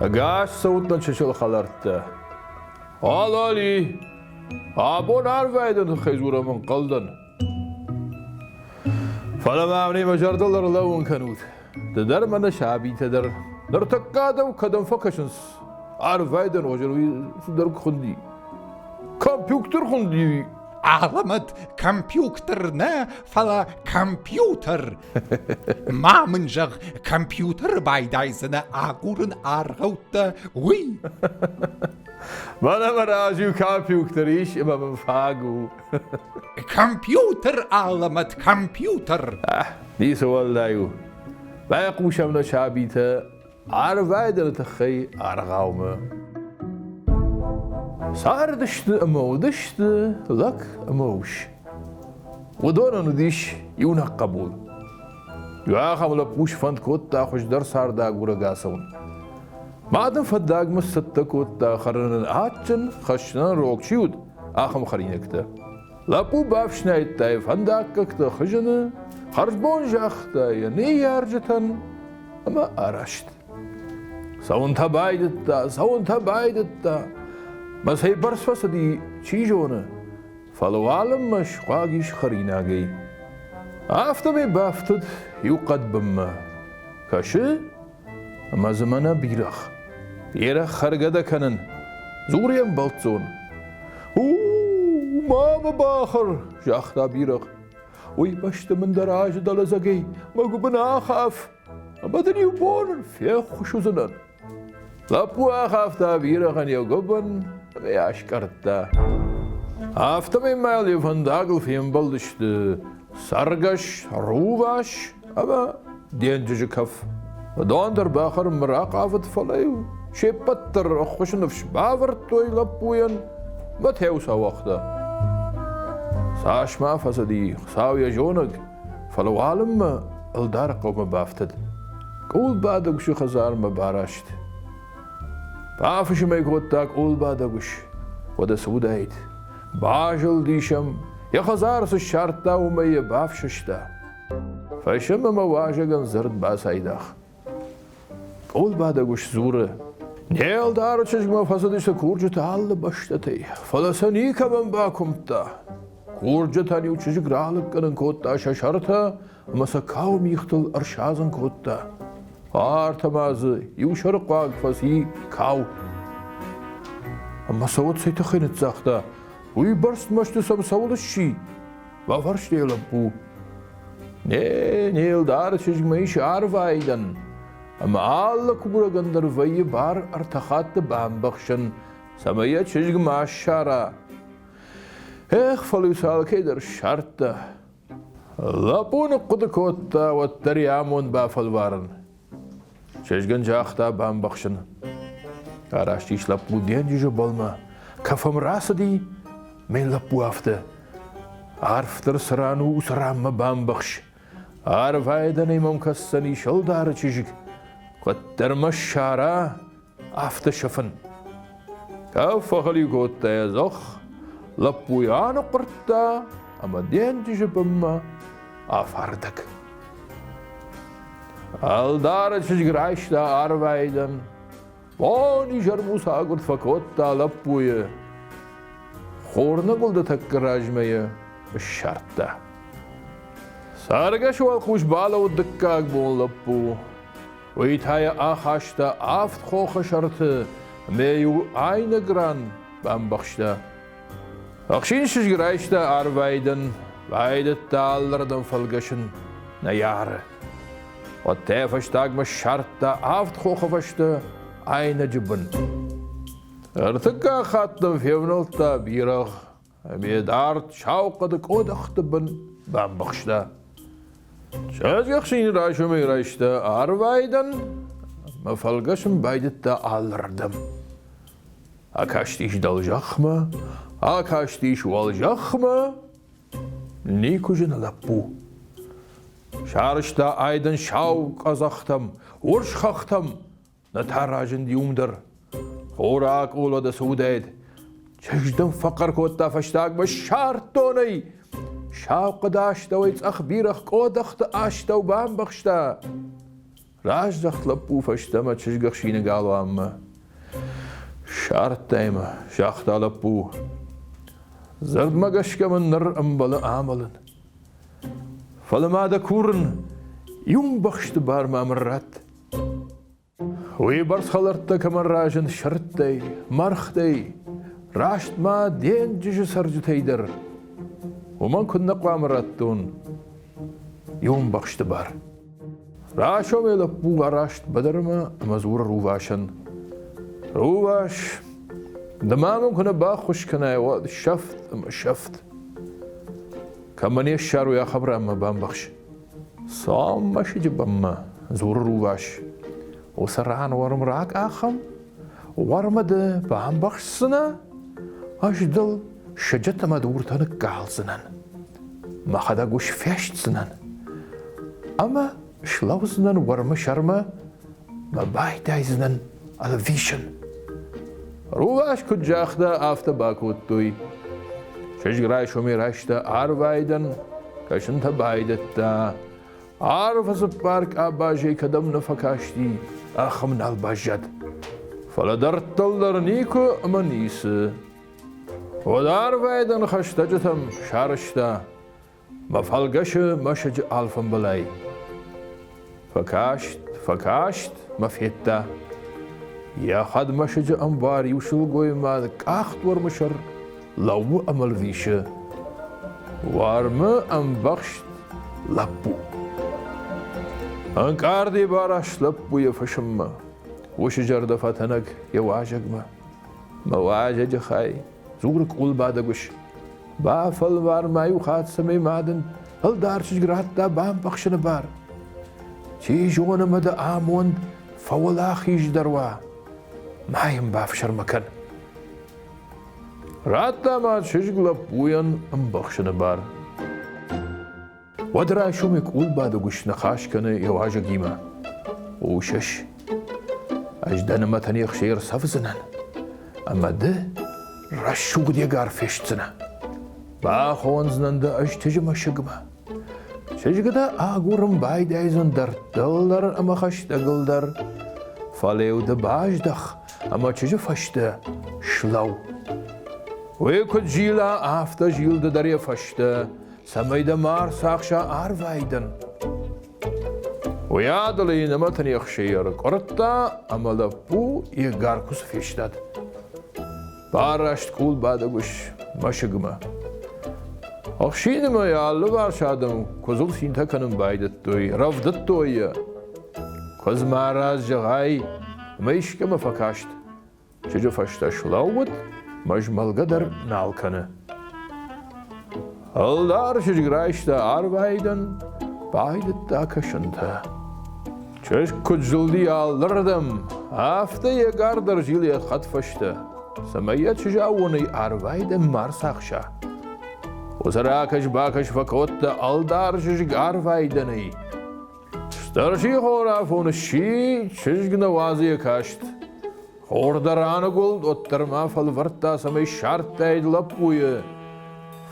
Agash sautna çeşil halartta. Ali. Abon arvaydın khayzura min qaldan. فلما عمني مجرد الله لون كانوت تدر من شعبي تدر در تقادم قدم فكشنس عارف ايضا وجروي در خندي كمبيوتر خندي علامة كمبيوترنا فلا كمبيوتر ما من جغ كمبيوتر بايدايزنا اقورن ارغوتا وي ما انا مراجو كمبيوتر ايش اما من فاقو كمبيوتر علامة كمبيوتر دي سوال دايو باقو شمنا شعبيتا عارف ايضا تخي ارغاوما صار دشت امو دشت لك اموش ودونا نديش يونا قبول يواخم لبوش فند كوتا خوش در صار داق ورقاسون بعدم فداق مستة كوتا خرنن آتشن خشنن روكشيود آخم خرينكتا لبو بافشنا التاي فنداق كتا خجن خرجبون جاختا يعني يارجتن اما ارشت سونتا بايدتا بس هي برس فسدي چیجونه فلو عالم مش قاقيش خرينا جي after me بافتد يقد بما كاشي اما زمانا بيرخ خرقدا كنن زوريم بلتزون ماما باخر جاختا بيرخ وي بشت من دراج دلزاقي ما قبنا اخاف اما دنيو بون في خوشو زنن لابو اخاف تا بيرخن يو قبن Yaşkartta. Haftamın mali vandagıl film baldıştı. Sargaş, ruvaş ama diyenceci kaf. Donder bakar mırak afet falayu. Şepattır xoşunufş bavart toylap buyan. Matevsa vakta. Saçma fasadi. Saviye jonak. Falu alım mı? Ildar qavma baftad. Kul badak şu khazar mı baraşt. بعرفش ما يقول تاك أول بعد وش وده سودايت باجل ديشم يا خزارس الشرطة وما يبافش شتا فشم ما واجهن زرد باسايداخ أول بعد وش زورة نيل دارتش ما فسدش كورج تعال بشتتي فلسني كمان باكم تا كورج تاني وتشجع رالك كن كوتا ششرتا مسكاو ميختل أرشازن كوتا Artamazı yuşarık vaq fasi kav. Ama savut seyte xenet zaxta. Uy barst maçtı sam savuluşi. Va varş deyla bu. Ne yıldar çizmeyiş arvaydan. Ama Allah kubura gandar vayı bar artaxatı bambakşın. Samaya çizgim aşara. Falı salkeder şartta. Lapunu kudu kotta ve teryamun bafal varın. Çeşgen jahta bam bakşın. Araştı işlap bu diyencici bolma. Kafam rası di, men lap bu hafta. Arftır sıranu usramma bam bakş. Arvaydan imam kassani şaldarı çeşik. Qattarma şara, hafta şafın. Kafa xali gotta yazaq. Lap bu yanı qırtta, ama diyencici bamma afardak. Aldara çizgiraşta arvaydan. Boni jarmusa gurt fakotta lappuya. Xorna gulda takkarajmaya şartta. Sargaş wal xuş bala uddikak bon lappu. Vaytaya ahaşta aft xoxa şartı. Meyu aynı gran bambaxşta. Akşin çizgiraşta arvaydan. Vaydet dağlardan falgaşın nayarı. O tefeştag mı şartta aft xoxafaşta ayna cibin. Artıkka xattım fevnolta biraq. Medart şavqadı kodaxtı bin bambaqşta. Çözgəxşin raşımı raşta arvaydan. Mafalgaşım baydıtta alırdım. Akaştiş dalacaq mı? Akaştiş olacaq mı? Ne kujina lappu? Şarışta aydın şavq azaqtam, urş xaqtam, natarajın diyumdur. Xorak oladı sudayd. Çeşdim faqar kotta faştaq baş şart donay. Şavq daşta ve akhbiraq kodaxta aşta و bam baxşta. Rajdach lappu fashtama çizgak şine galvamma. Şart dayma, şahta lappu. Zardma gaşkamın nır ambalı amalın. Falımada kurun, yum bakıştı barma mırrat. Uy bars halartta kamar rajın şart day, marх day. Raştma den cücü sarcı teydir. Oman kunna qamrattun. Yum bakıştı bar. Raşom elap bu araşt badarma mazura ruvaşan. Ruvaş. Damamım kuna ba خوش کنه و شفت اما شفت. کمانی شروع یا خبر اما بام بخش. سام ماشي جبما زور روواش. و سرعان ورم راک آخم. ورم ده بام بخش سنا. أجدل شجت ما دور تنك قال سنن. ما خدا گوش فشت سنن. اما شلاو سنن ورم شرما ما باید ایزنن على ویشن. روواش کجاخته آفته باکوت دوی. چشگرای شمی رشته آروایدن کشن تا بایدت دا. آرفس پارک آباجی کدم نفکاشتی آخم نال باجد. فلادرت دلدر نیکو اما نیسه. و آروایدن خشته جتم شارشته. مفالگش مشج آلفم بلای. فکاشت مفیده. یا خد مشج انبار یوشل گوی ماد کاخت ورمشر لو امل ویشه وارمه ام بخشت لبو انکار دی باراش لبو یفشم وش جرد فتنک یواجگ ما واجج خای زورک قول بادگوش با فل وارما یو خات سمی مادن هل دارچش گرات دا بام بخشن بار چی جون مد آموند فولا خیش دروا مایم بافشر مکن. راتا ما شجگلا بویان ام بخشن بار. ودرا شومک اول بادو گوش نخاش کنه یواجه گیما. اوشش. اجدان ما تنیخ شیر سفزنن. اما ده رشوگ دیگر فشتزنه. با خونزنن ده اجتجم شگما. شجگدا آگورم باید ایزن در دلدر اما خش دگلدر. فالیو ده باجدخ. اما چجا فشته شلو وی کد جیلا آفتا جیل ده دریا فشته سمیده مار ساخشا آروایدن و یادلی نمتن یخشیر کرتا اما لپو یه گارکوس فشتد بارشت کول بادگوش مشگما اخشینما یالو بارشادم کزول سینتا کنم بایدت دوی رفدت دوی کز ماراز جغای مایشکه مفکاشت چجا فشته شلاوت مجمل قدر نالکنه هلدار چجگرایشته آروایدن بایدت دا کشنته چش کجلدی آلردم هفته یکار در جیلی خط فشته سمیت چجاونی آروایدن مارساخشا وزراکش باکش فکوت آلدار چجگ آروایدنی سترشی خورافون شی چجگ نوازی کاشت خوردرانه گلد اترما فالورتا سمی شرط داید لپویه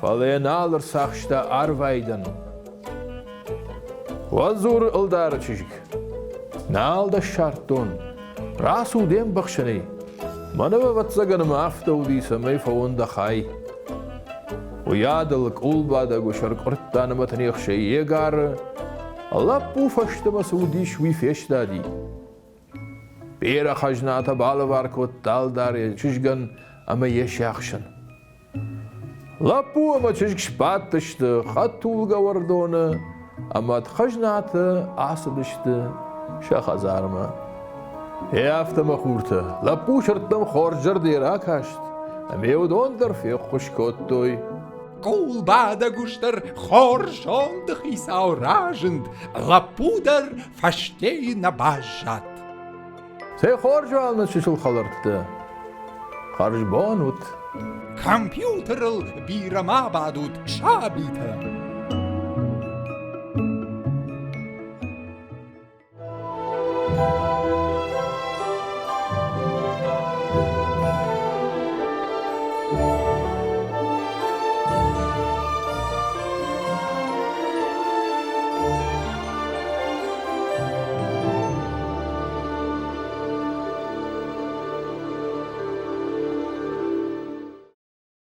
فاله نالر ساخشتا آروایدن وزور الدار چجگ نال دا شرط دون راسو دیم بخشنی منو واتزگن مافتا ودی سمی فون دا خای و یادلک اولبا دا گوشر کرتان متنیخ شیه گار لپو فشتما سودی شوی فیش دادی بیره خجناتا بالوار کت دال داره چشگن اما یه شاخشن لپو اما چشگ شپات تشت خط طولگا وردونه اما خجناتا آسدشت شاخ ازارما هفته مخورته لپو شرطم خورجر دیرا کاشت امیو دون در فیق خوش کت دوی قول بادگوشتر خورشاند خیسا راجند لپودر فشته نباجد سه خورج almış çişil kalırdı. Karış bonut. Компьютер бирама бадут шабита.